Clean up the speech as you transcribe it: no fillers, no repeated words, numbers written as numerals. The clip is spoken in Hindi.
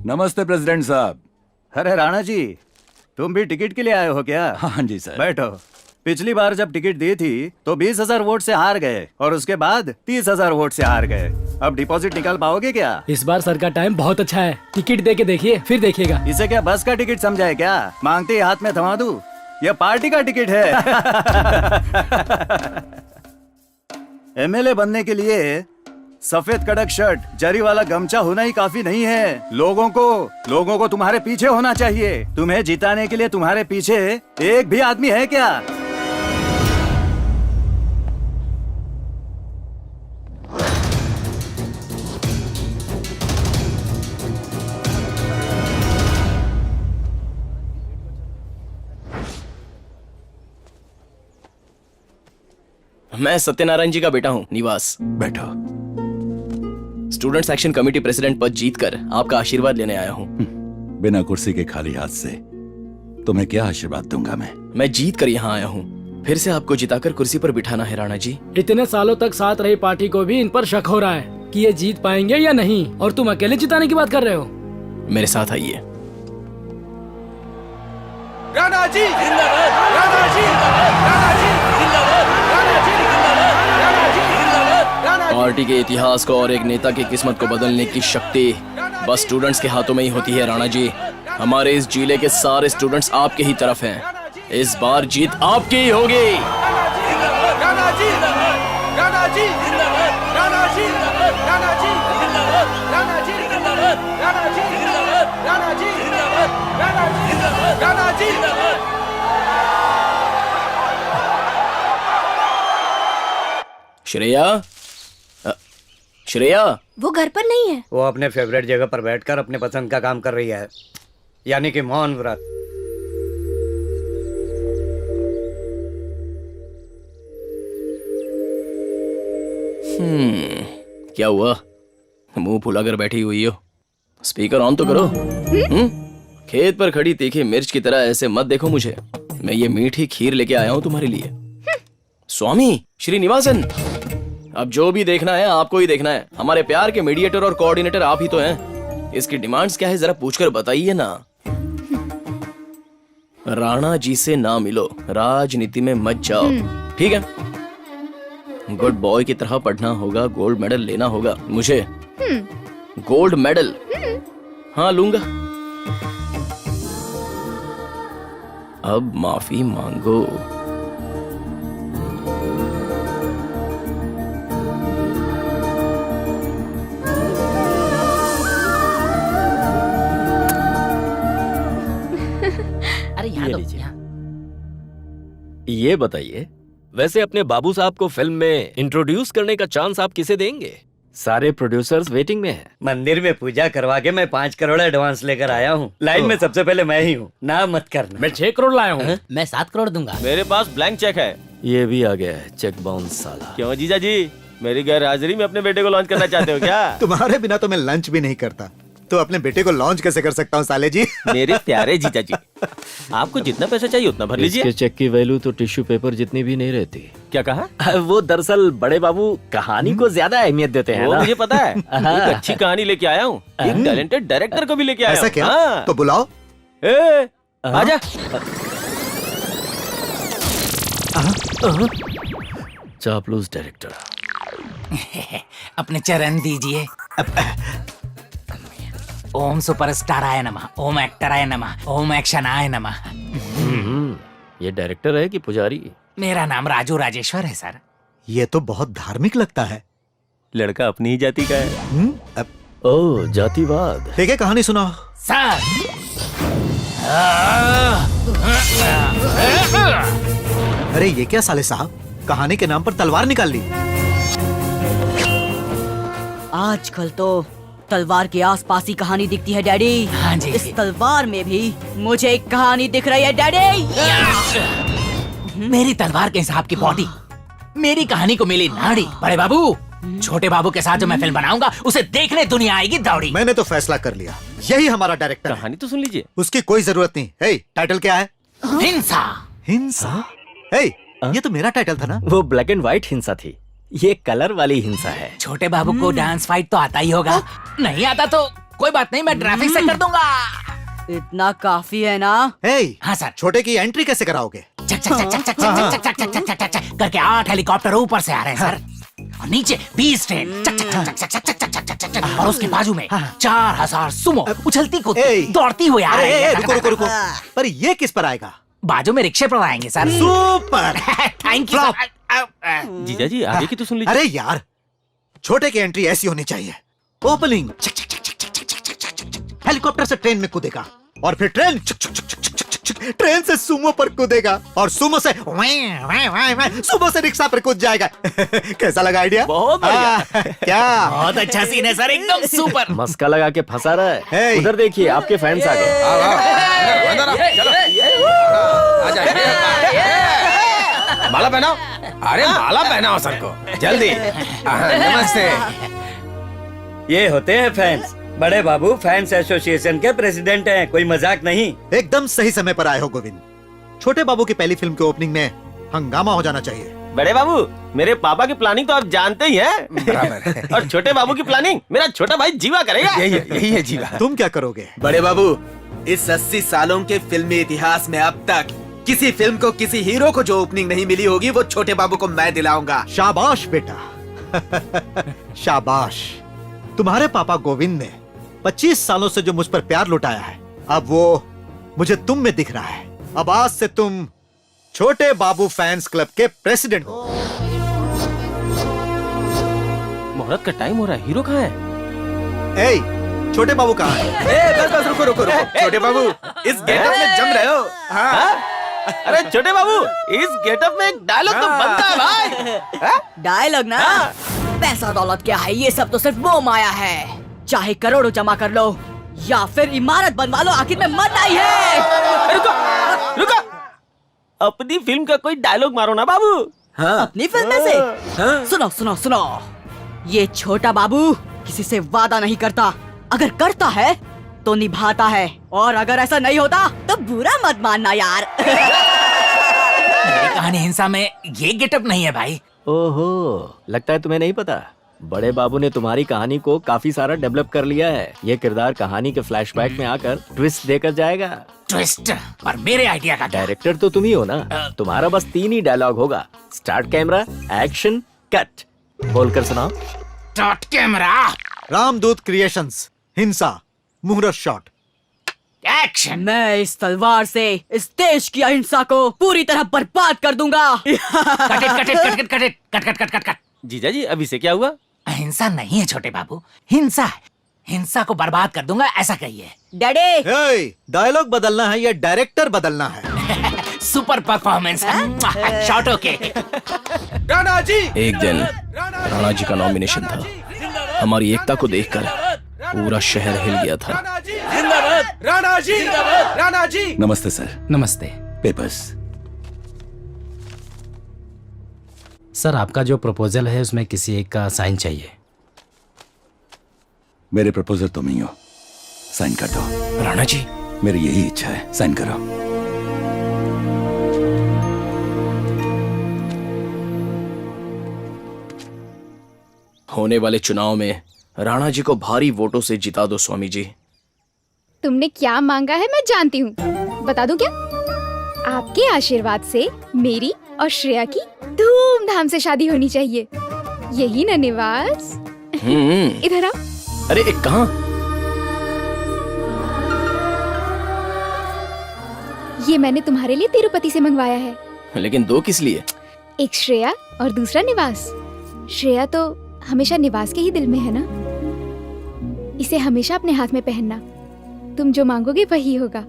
नमस्ते प्रेसिडेंट साहब। अरे राणा जी, तुम भी टिकट के लिए आए हो क्या? हाँ जी सर। बैठो। पिछली बार जब टिकट दी थी तो 20,000 वोट से हार गए और उसके बाद 30,000 वोट से हार गए। अब डिपॉजिट निकाल पाओगे क्या? इस बार सर का टाइम बहुत अच्छा है, टिकट दे के देखिए, फिर देखिएगा। इसे क्या बस का टिकट समझा है क्या? मांगते ही हाथ में थमा दूं? यह पार्टी का टिकट है। एमएलए बनने के लिए सफेद कड़क शर्ट, जरी वाला गमछा होना ही काफी नहीं है। लोगों को तुम्हारे पीछे होना चाहिए। तुम्हें जिताने के लिए तुम्हारे पीछे एक भी आदमी है क्या? मैं सत्यनारायण जी का बेटा हूँ, निवास। बैठो। स्टूडेंट्स एक्शन कमेटी प्रेसिडेंट पद जीतकर आपका आशीर्वाद लेने आया हूँ। बिना कुर्सी के खाली हाथ से तुम्हें क्या आशीर्वाद दूंगा मैं जीत कर यहाँ आया हूँ, फिर से आपको जिताकर कुर्सी पर बिठाना है राणा जी। इतने सालों तक साथ रही पार्टी को भी इन पर शक हो रहा है कि ये जीत पाएंगे या नहीं, और तुम अकेले जिताने की बात कर रहे हो। मेरे साथ आइए। राणा जी जिंदाबाद, राणा जी जिंदाबाद, राणा जी जिंदाबाद, राणा जी जिंदाबाद, राणा जी जिंदाबाद, राणा जी। पार्टी के इतिहास को और एक नेता की किस्मत को बदलने की शक्ति बस स्टूडेंट्स के हाथों में ही होती है राणा जी। हमारे इस जिले के सारे स्टूडेंट्स आपके ही तरफ हैं। इस बार जीत आपकी ही होगी। राणा जी जिंदाबाद, राणा जी जिंदाबाद, राणा जी जिंदाबाद, राणा जी जिंदाबाद, राणा जी जिंदाबाद, राणा जी जिंदाबाद, राणा जी जिंदाबाद, राणा जी जिंदाबाद, राणा जी जिंदाबाद। श्रेया, वो घर पर नहीं है। वो अपने फेवरेट जगह पर बैठकर अपने पसंद का काम कर रही है, यानी कि मौन व्रत। क्या हुआ? मुंह फुलाकर बैठी हुई हो? स्पीकर ऑन तो करो। खेत पर खड़ी तीखी मिर्च की तरह ऐसे मत देखो मुझे। मैं ये मीठी खीर लेके आया हूँ तुम्हारे लिए। स्वामी श्रीनिवासन, अब जो भी देखना है आपको ही देखना है। हमारे प्यार के मीडिएटर और कोऑर्डिनेटर आप ही तो हैं। इसकी डिमांड्स क्या है जरा पूछकर बताइए ना। राणा जी से ना मिलो, राजनीति में मत जाओ, ठीक है? गुड बॉय की तरह पढ़ना होगा, गोल्ड मेडल लेना होगा मुझे। Gold medal? हाँ लूंगा। अब माफी मांगो। अरे यहाँ दो, यहाँ। ये बताइए, वैसे अपने बाबू साहब को फिल्म में इंट्रोड्यूस करने का चांस आप किसे देंगे? सारे प्रोड्यूसर्स वेटिंग में हैं। मंदिर में पूजा करवा के मैं 5 करोड़ एडवांस लेकर आया हूँ। लाइन में सबसे पहले मैं ही हूँ, ना मत करना। मैं 6 करोड़ लाया हूँ। मैं 7 करोड़ दूंगा। मेरे पास ब्लैंक चेक है। ये भी आ गया है, चेक बाउंस साला। क्यों जीजा जी, मेरी गैर हाजिरी में अपने बेटे को लॉन्च करना चाहते हो क्या? तुम्हारे बिना तो मैं लंच भी नहीं करता, तो अपने बेटे को लॉन्च कैसे कर सकता हूँ साले जी? मेरे प्यारे जीजा जी, आपको जितना पैसा चाहिए उतना भर लीजिए। इसके चेक की वैल्यू तो टिश्यू पेपर जितनी भी नहीं रहती। क्या कहा? वो दरअसल बड़े बाबू कहानी को ज्यादा अहमियत देते हैं वो ना? मुझे पता है। एक अच्छी कहानी लेके आया हूँ, एक टैलेंटेड डायरेक्टर को भी लेके आया हूँ। ऐसा क्या? हाँ। तो बुलाओ। ए, आजा। चापलूस डायरेक्टर। अपने चरण दीजिए। ओम सुपरस्टाराय नमः, ओम एक्टराय नमः, ओम एक्शनाय नमः। ये डायरेक्टर है कि पुजारी? मेरा नाम राजू राजेश्वर है सर। ये तो बहुत धार्मिक लगता है। लड़का अपनी ही जाति का है। ओह, जातिवाद। ठीक है, कहानी सुनाओ। सर अरे ये क्या साले साहब, कहानी के नाम पर तलवार निकाल ली। आजकल तो तलवार के आसपास ही कहानी दिखती है डैडी। हाँ जी। इस तलवार में भी मुझे एक कहानी दिख रही है डैडी। मेरी तलवार के हिसाब की बॉडी, मेरी कहानी को मिली नाड़ी। बड़े बाबू, छोटे बाबू के साथ जो मैं फिल्म बनाऊंगा उसे देखने दुनिया आएगी दौड़ी। मैंने तो फैसला कर लिया, यही हमारा डायरेक्टर है। कहानी तो सुन लीजिए। उसकी कोई जरूरत नहीं। हे, टाइटल क्या है? हिंसा। हिंसा? हे, ये तो मेरा टाइटल था ना? वो ब्लैक एंड व्हाइट हिंसा थी, ये कलर वाली हिंसा है। छोटे बाबू को डांस फाइट तो आता ही होगा। नहीं आता तो कोई बात नहीं, मैं ट्रैफिक से कर दूंगा। इतना काफी है ना? हाँ सर। छोटे की एंट्री कैसे कराओगे? चक चक चक चक चक चक चक चक चक चक चक करके 8 हेलीकॉप्टर ऊपर से आ रहे हैं सर, और नीचे 20 ट्रेन चक चक चक चक चक चक चक चक चक चक, और उसके बाजू में 4000 सुमो उछलती कूदती दौड़ती हुई आ रही है। रुको रुको रुको, पर ये किस पर आएगा? बाजू में रिक्शे पर आएंगे सर। सुपर। Thank you. जीजा जी आगे की तो सुन लीजिए। अरे यार, छोटे की एंट्री ऐसी होनी चाहिए। ओपनिंग हेलीकॉप्टर से ट्रेन में कूदेगा, और फिर ट्रेन ट्रेन से सुमो पर कूदेगा, और सुमो से सुमो से रिक्शा पर कूद जाएगा। कैसा लगा आइडिया? बहुत बढ़िया। क्या बहुत अच्छा सीन है सर, एकदम सुपर। मस्का लगा के फंसा रहा है। Hey! उधर देखिए, आपके फैंस आ गए। माला पहनाओ। अरे माला पहनाओ सर को जल्दी। नमस्ते। ये होते हैं फैंस। बड़े बाबू फैंस एसोसिएशन के प्रेसिडेंट हैं, कोई मजाक नहीं। एकदम सही समय पर आए हो गोविंद। छोटे बाबू की पहली फिल्म के ओपनिंग में हंगामा हो जाना चाहिए। बड़े बाबू, मेरे पापा की प्लानिंग तो आप जानते ही हैं। और छोटे बाबू की प्लानिंग मेरा छोटा भाई जीवा करेगा। यही है जीवा। तुम क्या करोगे? बड़े बाबू, इस 80 सालों के फिल्मी इतिहास में अब तक किसी फिल्म को, किसी हीरो को जो ओपनिंग नहीं मिली होगी, वो छोटे बाबू को मैं दिलाऊंगा। शाबाश बेटा। शाबाश। तुम्हारे पापा गोविंद ने 25 सालों से जो मुझ पर प्यार लुटाया है, अब वो मुझे तुम में दिख रहा है। अब आज से तुम छोटे बाबू फैंस क्लब के प्रेसिडेंट हो। मुहूर्त का टाइम हो रहा है, हीरो कहाँ है? छोटे बाबू कहाँ है? बस रुको रुको रुको। छोटे बाबू, इस गेटअप में जम रहे हो। हाँ? अरे छोटे बाबू, इस गेटअप में एक डायलॉग तो बनता है भाई। डायलॉग ना? पैसा दौलत क्या है, ये सब तो सिर्फ वो माया है। चाहे करोड़ों जमा कर लो या फिर इमारत बनवा लो, आखिर में मरना ही है। रुको रुको, अपनी फिल्म का कोई डायलॉग मारो ना बाबू। अपनी फिल्म में से? सुनो सुनो सुनो, ये छोटा बाबू किसी से वादा नहीं करता, अगर करता है तो निभाता है, और अगर ऐसा नहीं होता तो बुरा मत मानना यार। मेरी कहानी हिंसा में ये गेटअप नहीं है भाई। ओहो, लगता है तुम्हें नहीं पता। बड़े बाबू ने तुम्हारी कहानी को काफी सारा डेवलप कर लिया है। ये किरदार कहानी के फ्लैशबैक में आकर ट्विस्ट देकर जाएगा। ट्विस्ट? और मेरे आइडिया का डायरेक्टर तो तुम ही हो ना। तुम्हारा बस 3 ही डायलॉग होगा, स्टार्ट कैमरा, एक्शन, कट। बोलकर सुनाओ। स्टार्ट कैमरा, रामदूत क्रिएशंस, हिंसा, मुहूर्त शॉट, एक्शन। मैं इस तलवार से इस देश की अहिंसा को पूरी तरह बर्बाद कर दूंगा। Cut cut cut cut cut cut cut cut cut cut. जीजा जी, अभी से क्या हुआ? अहिंसा नहीं है छोटे बाबू, हिंसा है। हिंसा को बर्बाद कर दूंगा, ऐसा कहिए। डैडी, डायलॉग बदलना है या डायरेक्टर बदलना है? सुपर परफॉर्मेंस है। Shot okay. राणा जी। एक दिन राणा जी का नॉमिनेशन था। हमारी एकता को देखकर पूरा शहर हिल गया था। राणा जी राणा जी राणा जी। नमस्ते सर। नमस्ते पेपर्स। सर, आपका जो प्रपोजल है उसमें किसी एक का साइन चाहिए। मेरे प्रपोजल तुम ही हो, साइन कर दो। राणा जी, मेरी यही इच्छा है, साइन करो। होने वाले चुनाव में राणा जी को भारी वोटों से जिता दो स्वामी जी। तुमने क्या मांगा है मैं जानती हूँ, बता दूं क्या? आपके आशीर्वाद से मेरी और श्रेया की धूमधाम से शादी होनी चाहिए, यही ना निवास? इधर आओ। अरे एक कहाँ? ये मैंने तुम्हारे लिए तिरुपति से मंगवाया है। लेकिन 2 किस लिए? एक श्रेया और दूसरा निवास। श्रेया तो हमेशा निवास के ही दिल में है ना, इसे हमेशा अपने हाथ में पहनना। तुम जो मांगोगे वही होगा।